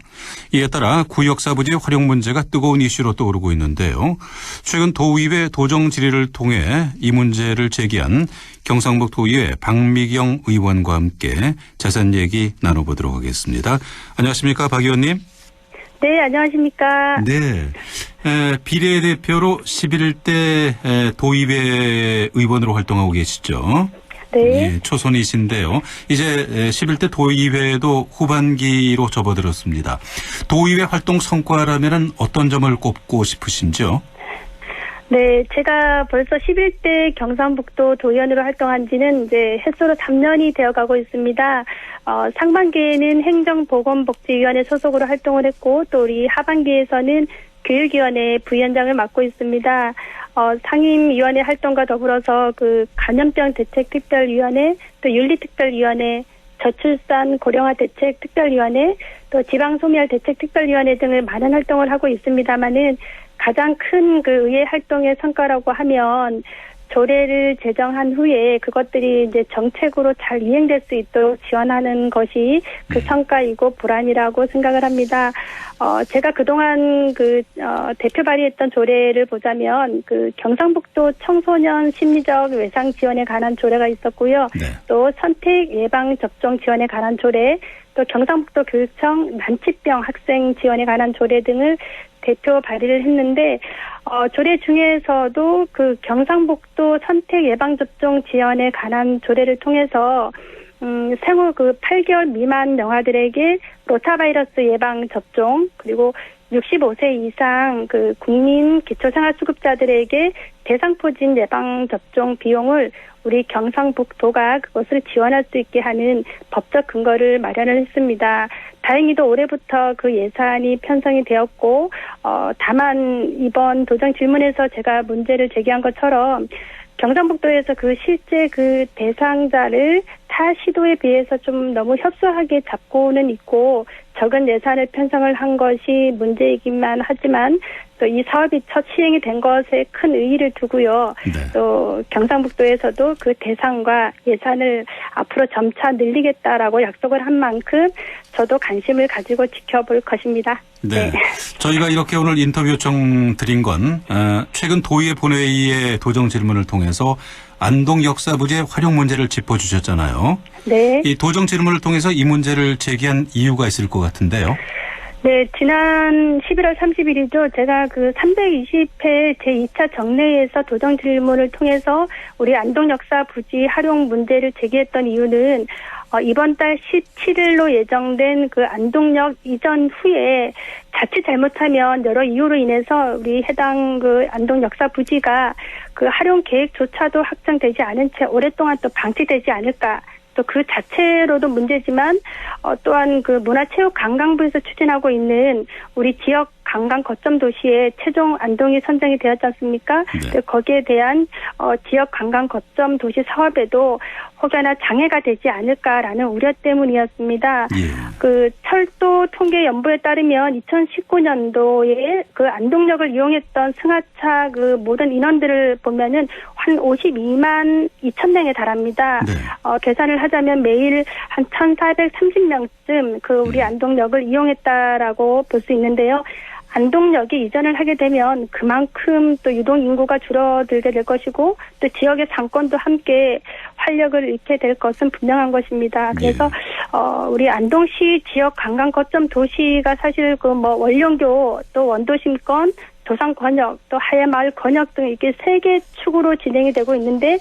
이에 따라 구역사 부지 활용 문제가 뜨거운 이슈로 떠오르고 있는데요. 최근 도의회 도정 질의를 통해 이 문제를 제기한 경상북도의회 박미경 의원과 함께 자세한 얘기 나눠보도록 하겠습니다. 안녕하십니까, 박 의원님? 네, 안녕하십니까. 네. 비례대표로 11대 도의회 의원으로 활동하고 계시죠? 네. 예, 초선이신데요. 이제 11대 도의회도 후반기로 접어들었습니다. 도의회 활동 성과라면 어떤 점을 꼽고 싶으신지요? 네, 제가 벌써 11대 경상북도 도의원으로 활동한 지는 이제 햇수로 3년이 되어가고 있습니다. 상반기에는 행정보건복지위원회 소속으로 활동을 했고 또 우리 하반기에서는 교육위원회 부위원장을 맡고 있습니다. 상임위원회 활동과 더불어서 그 감염병 대책특별위원회, 또 윤리특별위원회, 저출산 고령화 대책특별위원회, 또 지방소멸 대책특별위원회 등을 많은 활동을 하고 있습니다만은 가장 큰 그 의회 활동의 성과라고 하면 조례를 제정한 후에 그것들이 이제 정책으로 잘 이행될 수 있도록 지원하는 것이 그 성과이고 보람이라고 생각을 합니다. 제가 그동안 대표 발의했던 조례를 보자면 그 경상북도 청소년 심리적 외상 지원에 관한 조례가 있었고요. 네. 또 선택 예방 접종 지원에 관한 조례, 또 경상북도 교육청 난치병 학생 지원에 관한 조례 등을 대표 발의를 했는데 조례 중에서도 그 경상북도 선택 예방접종 지원에 관한 조례를 통해서 생후 그 8개월 미만 영아들에게 로타바이러스 예방 접종 그리고 65세 이상 그 국민 기초생활수급자들에게 대상포진 예방접종 비용을 우리 경상북도가 그것을 지원할 수 있게 하는 법적 근거를 마련을 했습니다. 다행히도 올해부터 그 예산이 편성이 되었고, 다만 이번 도정 질문에서 제가 문제를 제기한 것처럼 경상북도에서 그 실제 그 대상자를 타 시도에 비해서 좀 너무 협소하게 잡고는 있고 적은 예산을 편성을 한 것이 문제이기만 하지만 또 이 사업이 첫 시행이 된 것에 큰 의의를 두고요. 네. 또 경상북도에서도 그 대상과 예산을 앞으로 점차 늘리겠다라고 약속을 한 만큼 저도 관심을 가지고 지켜볼 것입니다. 네. 저희가 이렇게 오늘 인터뷰 요청 드린 건 최근 도의회 본회의의 도정 질문을 통해서 안동 역사부지의 활용 문제를 짚어주셨잖아요. 네. 이 도정 질문을 통해서 이 문제를 제기한 이유가 있을 것 같은데요. 네, 지난 11월 30일이죠. 제가 그 320회 제2차 정례에서 도정 질문을 통해서 우리 안동 역사 부지 활용 문제를 제기했던 이유는 이번 달 17일로 예정된 그 안동역 이전 후에 자칫 잘못하면 여러 이유로 인해서 우리 해당 그 안동 역사 부지가 그 활용 계획조차도 확정되지 않은 채 오랫동안 또 방치되지 않을까. 또 그 자체로도 문제지만 또한 그 문화체육관광부에서 추진하고 있는 우리 지역 관광 거점 도시에 최종 안동이 선정이 되었지 않습니까? 네. 거기에 대한 지역 관광 거점 도시 사업에도 혹여나 장애가 되지 않을까라는 우려 때문이었습니다. 예. 그 철도 통계 연부에 따르면 2019년도에 그 안동역을 이용했던 승하차 그 모든 인원들을 보면은 한 52만 2천 명에 달합니다. 네. 계산을 하자면 매일 한 1,430명쯤 그 우리 안동역을 이용했다라고 볼 수 있는데요. 안동역이 이전을 하게 되면 그만큼 또 유동 인구가 줄어들게 될 것이고 또 지역의 상권도 함께 활력을 잃게 될 것은 분명한 것입니다. 그래서 우리 안동시 지역 관광 거점 도시가 사실 그 뭐 원룡교 또 원도심권 도산 권역 또 하회마을 권역 등 이렇게 3개 축으로 진행이 되고 있는데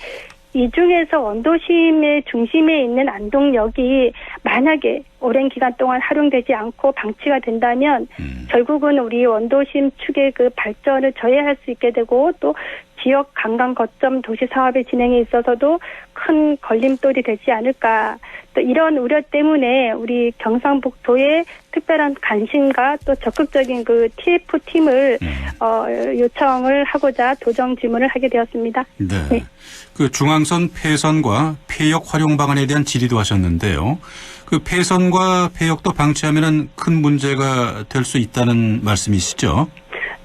이 중에서 원도심의 중심에 있는 안동역이 만약에 오랜 기간 동안 활용되지 않고 방치가 된다면 결국은 우리 원도심 축의 그 발전을 저해할 수 있게 되고 또 지역 관광 거점 도시 사업의 진행에 있어서도 큰 걸림돌이 되지 않을까. 또 이런 우려 때문에 우리 경상북도의 특별한 관심과 또 적극적인 그 TF팀을 요청을 하고자 도정 질문을 하게 되었습니다. 네. 네. 그 중앙선 폐선과 폐역 활용 방안에 대한 질의도 하셨는데요. 그 폐선과 폐역도 방치하면은 큰 문제가 될 수 있다는 말씀이시죠?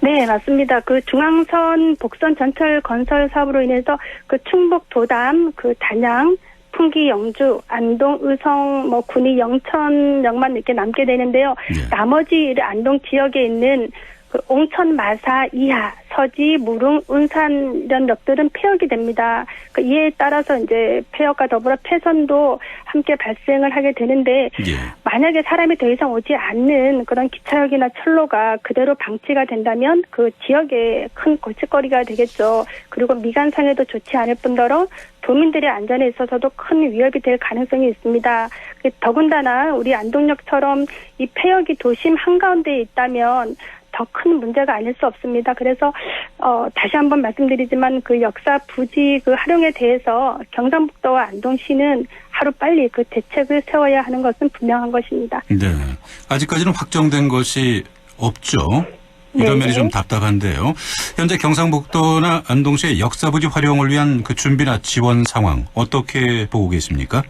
네, 맞습니다. 그 중앙선 복선 전철 건설 사업으로 인해서 그 충북 도담, 그 단양, 풍기 영주, 안동, 의성, 뭐 군위 영천역만 이렇게 남게 되는데요. 네. 나머지 안동 지역에 있는 그 옹천, 마사, 이하, 서지, 무릉, 운산 이런 역들은 폐역이 됩니다. 그 이에 따라서 이제 폐역과 더불어 폐선도 함께 발생을 하게 되는데 만약에 사람이 더 이상 오지 않는 그런 기차역이나 철로가 그대로 방치가 된다면 그 지역에 큰 골칫거리가 되겠죠. 그리고 미관상에도 좋지 않을 뿐더러 도민들의 안전에 있어서도 큰 위협이 될 가능성이 있습니다. 더군다나 우리 안동역처럼 이 폐역이 도심 한가운데에 있다면 더 큰 문제가 아닐 수 없습니다. 그래서 다시 한번 말씀드리지만 그 역사 부지 그 활용에 대해서 경상북도와 안동시는 하루빨리 그 대책을 세워야 하는 것은 분명한 것입니다. 네. 아직까지는 확정된 것이 없죠. 이런 면이 좀 답답한데요. 현재 경상북도나 안동시의 역사 부지 활용을 위한 그 준비나 지원 상황 어떻게 보고 계십니까?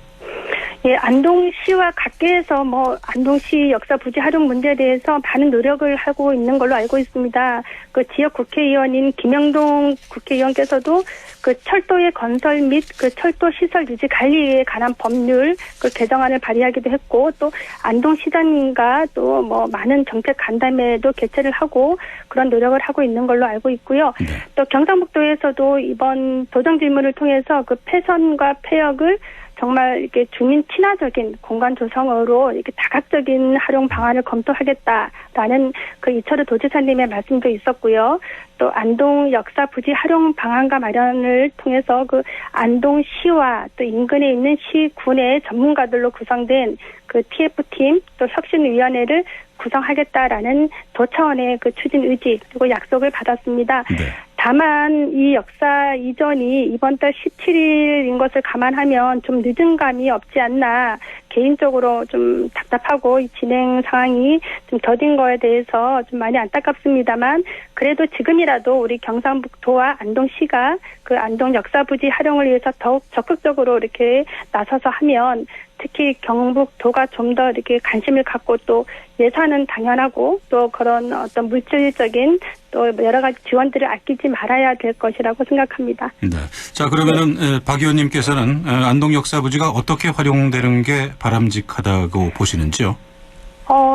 예, 안동시와 각계에서 뭐 안동시 역사 부지 활용 문제에 대해서 많은 노력을 하고 있는 걸로 알고 있습니다. 그 지역 국회의원인 김영동 국회의원께서도 그 철도의 건설 및 그 철도 시설 유지 관리에 관한 법률 그 개정안을 발의하기도 했고 또 안동시장과 또 뭐 많은 정책 간담회도 개최를 하고 그런 노력을 하고 있는 걸로 알고 있고요. 또 경상북도에서도 이번 도정 질문을 통해서 그 폐선과 폐역을 정말 이렇게 주민 친화적인 공간 조성으로 이렇게 다각적인 활용 방안을 검토하겠다라는 그 이철우 도지사님의 말씀도 있었고요. 또 안동 역사 부지 활용 방안과 마련을 통해서 그 안동시와 또 인근에 있는 시군의 전문가들로 구성된 그 TF팀 또 혁신위원회를 구성하겠다라는 도 차원의 그 추진 의지 그리고 약속을 받았습니다. 네. 다만 이 역사 이전이 이번 달 17일인 것을 감안하면 좀 늦은 감이 없지 않나 개인적으로 좀 답답하고 이 진행 상황이 좀 더딘 거에 대해서 좀 많이 안타깝습니다만 그래도 지금이라도 우리 경상북도와 안동시가 그 안동 역사부지 활용을 위해서 더욱 적극적으로 이렇게 나서서 하면 특히 경북도가 좀 더 이렇게 관심을 갖고 또 예산은 당연하고 또 그런 어떤 물질적인 또 여러 가지 지원들을 아끼지 말아야 될 것이라고 생각합니다. 네. 자, 그러면은 박 의원님께서는 안동 역사부지가 어떻게 활용되는 게 바람직하다고 보시는지요?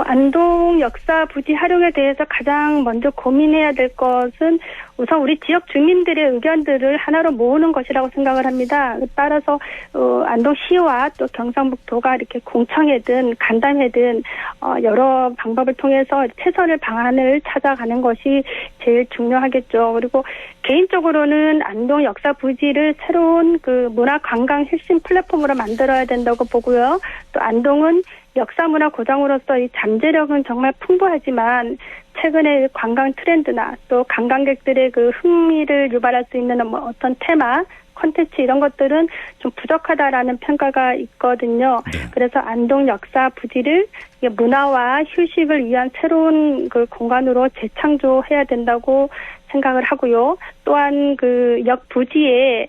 안동 역사 부지 활용에 대해서 가장 먼저 고민해야 될 것은 우선 우리 지역 주민들의 의견들을 하나로 모으는 것이라고 생각을 합니다. 따라서 안동시와 또 경상북도가 이렇게 공청회든 간담회든 여러 방법을 통해서 최선의 방안을 찾아가는 것이 제일 중요하겠죠. 그리고 개인적으로는 안동 역사 부지를 새로운 그 문화 관광 혁신 플랫폼으로 만들어야 된다고 보고요. 또 안동은 역사문화 고장으로서 이 잠재력은 정말 풍부하지만 최근의 관광 트렌드나 또 관광객들의 그 흥미를 유발할 수 있는 뭐 어떤 테마, 콘텐츠 이런 것들은 좀 부족하다라는 평가가 있거든요. 네. 그래서 안동 역사 부지를 문화와 휴식을 위한 새로운 그 공간으로 재창조해야 된다고 생각을 하고요. 또한 그 역 부지에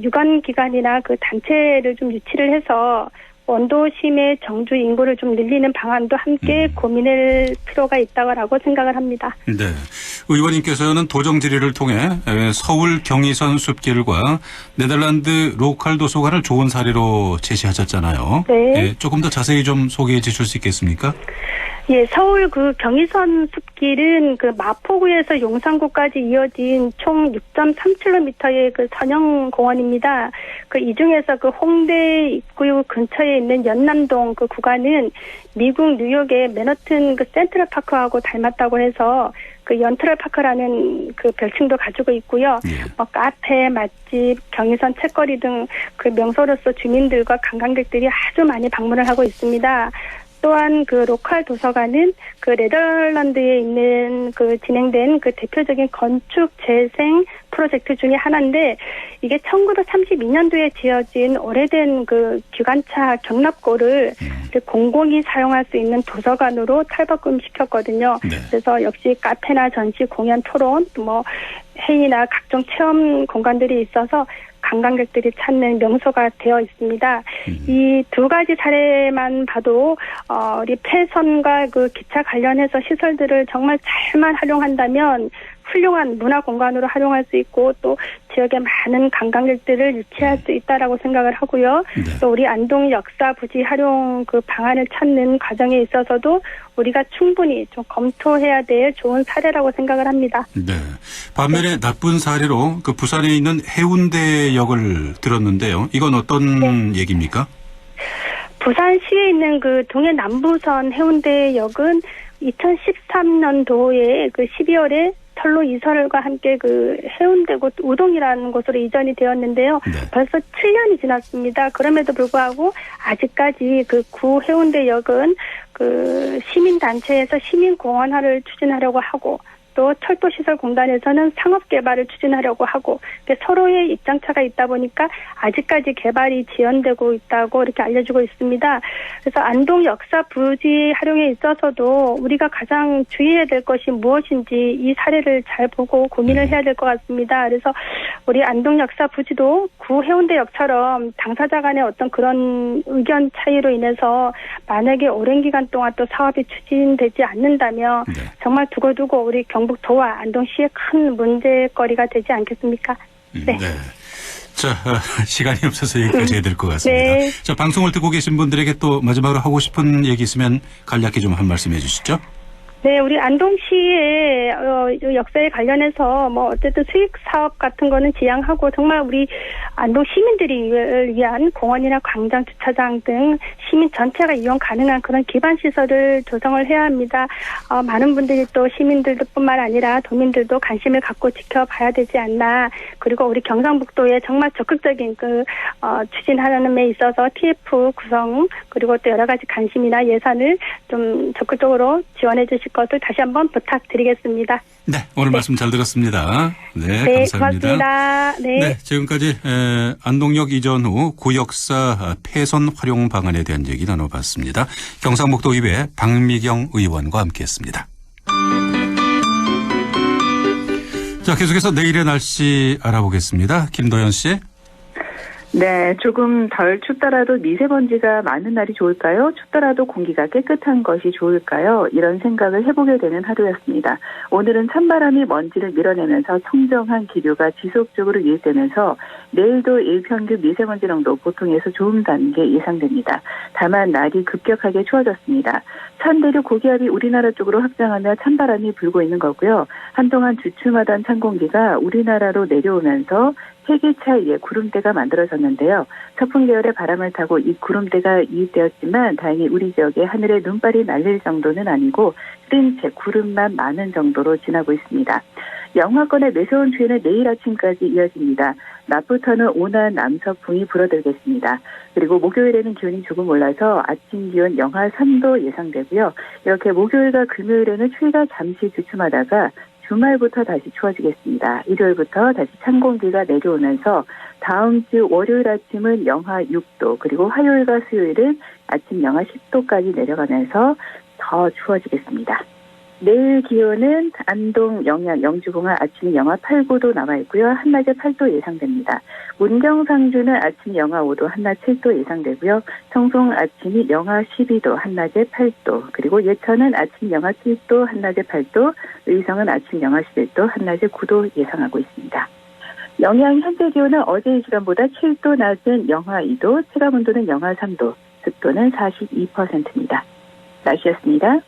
유관기관이나 그 단체를 좀 유치를 해서 원도심의 정주 인구를 좀 늘리는 방안도 함께 고민할 필요가 있다고 생각을 합니다. 네. 의원님께서는 도정 질의를 통해 서울 경의선 숲길과 네덜란드 로컬 도서관을 좋은 사례로 제시하셨잖아요. 네. 예, 조금 더 자세히 좀 소개해 주실 수 있겠습니까? 예, 서울 그 경의선 숲길은 그 마포구에서 용산구까지 이어진 총 6.3km의 그 선형 공원입니다. 그 이 중에서 그 홍대 입구 근처에 있는 연남동 그 구간은 미국 뉴욕의 맨하튼 그 센트럴파크하고 닮았다고 해서 그 연트럴파크라는 그 별칭도 가지고 있고요. 뭐 카페, 맛집, 경의선 책거리 등 그 명소로서 주민들과 관광객들이 아주 많이 방문을 하고 있습니다. 또한 그 로컬 도서관은 그 네덜란드에 있는 그 진행된 그 대표적인 건축 재생 프로젝트 중에 하나인데 이게 1932년도에 지어진 오래된 그 기관차 경납고를 공공이 사용할 수 있는 도서관으로 탈바꿈시켰거든요. 네. 그래서 역시 카페나 전시, 공연, 토론, 뭐 회의나 각종 체험 공간들이 있어서 관광객들이 찾는 명소가 되어 있습니다. 이 두 가지 사례만 봐도 우리 폐선과 그 기차 관련해서 시설들을 정말 잘만 활용한다면 훌륭한 문화 공간으로 활용할 수 있고 또 지역에 많은 관광객들을 유치할 수 있다라고 생각을 하고요. 네. 또 우리 안동 역사 부지 활용 그 방안을 찾는 과정에 있어서도 우리가 충분히 좀 검토해야 될 좋은 사례라고 생각을 합니다. 네. 반면에 나쁜 사례로 그 부산에 있는 해운대역을 들었는데요. 이건 어떤 얘기입니까? 부산시에 있는 그 동해 남부선 해운대역은 2013년도에 그 12월에 철로 이설과 함께 그 해운대구 우동이라는 곳으로 이전이 되었는데요. 네. 벌써 7년이 지났습니다. 그럼에도 불구하고 아직까지 그 구 해운대역은 그 시민단체에서 시민공원화를 추진하려고 하고 또 철도시설공단에서는 상업개발을 추진하려고 하고 서로의 입장차가 있다 보니까 아직까지 개발이 지연되고 있다고 이렇게 알려지고 있습니다. 그래서 안동 역사 부지 활용에 있어서도 우리가 가장 주의해야 될 것이 무엇인지 이 사례를 잘 보고 고민을 해야 될 것 같습니다. 그래서 우리 안동 역사 부지도 구 해운대역처럼 당사자 간의 어떤 그런 의견 차이로 인해서 만약에 오랜 기간 동안 또 사업이 추진되지 않는다면 정말 두고두고 우리 경북도와 안동시의 큰 문제거리가 되지 않겠습니까? 네. 자, 시간이 없어서 여기까지 해야 될 것 같습니다. 네. 자, 방송을 듣고 계신 분들에게 또 마지막으로 하고 싶은 얘기 있으면 간략히 좀 한 말씀 해 주시죠. 네, 우리 안동시의 역사에 관련해서 뭐 어쨌든 수익 사업 같은 거는 지양하고 정말 우리 안동 시민들이 위한 공원이나 광장, 주차장 등 시민 전체가 이용 가능한 그런 기반 시설을 조성을 해야 합니다. 많은 분들이 또 시민들뿐만 아니라 도민들도 관심을 갖고 지켜봐야 되지 않나. 그리고 우리 경상북도에 정말 적극적인 추진하는 데 있어서 TF 구성 그리고 또 여러 가지 관심이나 예산을 좀 적극적으로 지원해 주실 것을 다시 한번 부탁드리겠습니다. 네, 오늘 말씀 잘 들었습니다. 네, 감사합니다. 고맙습니다. 네, 지금까지 안동역 이전 후 구역사 폐선 활용 방안에 대한 얘기 나눠봤습니다. 경상북도의회 박미경 의원과 함께했습니다. 자, 계속해서 내일의 날씨 알아보겠습니다. 김도연 씨. 네, 조금 덜 춥더라도 미세먼지가 많은 날이 좋을까요? 춥더라도 공기가 깨끗한 것이 좋을까요? 이런 생각을 해보게 되는 하루였습니다. 오늘은 찬바람이 먼지를 밀어내면서 청정한 기류가 지속적으로 유입되면서 내일도 일평균 미세먼지 농도 보통에서 좋은 단계 예상됩니다. 다만 날이 급격하게 추워졌습니다. 찬대륙 고기압이 우리나라 쪽으로 확장하며 찬바람이 불고 있는 거고요. 한동안 주춤하던 찬 공기가 우리나라로 내려오면서 세기 차이에 구름대가 만들어졌는데요. 서풍 계열의 바람을 타고 이 구름대가 유입되었지만 다행히 우리 지역에 하늘에 눈발이 날릴 정도는 아니고 흐린 채 구름만 많은 정도로 지나고 있습니다. 영하권의 매서운 추위는 내일 아침까지 이어집니다. 낮부터는 온화한 남서풍이 불어들겠습니다. 그리고 목요일에는 기온이 조금 올라서 아침 기온 영하 3도 예상되고요. 이렇게 목요일과 금요일에는 추위가 잠시 주춤하다가 주말부터 다시 추워지겠습니다. 일요일부터 다시 찬 공기가 내려오면서 다음 주 월요일 아침은 영하 6도 그리고 화요일과 수요일은 아침 영하 10도까지 내려가면서 더 추워지겠습니다. 내일 기온은 안동, 영양, 영주공항 아침에 영하 8, 9도 남아있고요. 한낮에 8도 예상됩니다. 문경, 상주는 아침 영하 5도, 한낮 7도 예상되고요. 청송 아침이 영하 12도, 한낮에 8도, 그리고 예천은 아침 영하 7도, 한낮에 8도, 의성은 아침 영하 11도, 한낮에 9도 예상하고 있습니다. 영양 현재 기온은 어제 이 시간보다 7도 낮은 영하 2도, 체감온도는 영하 3도, 습도는 42%입니다. 날씨였습니다.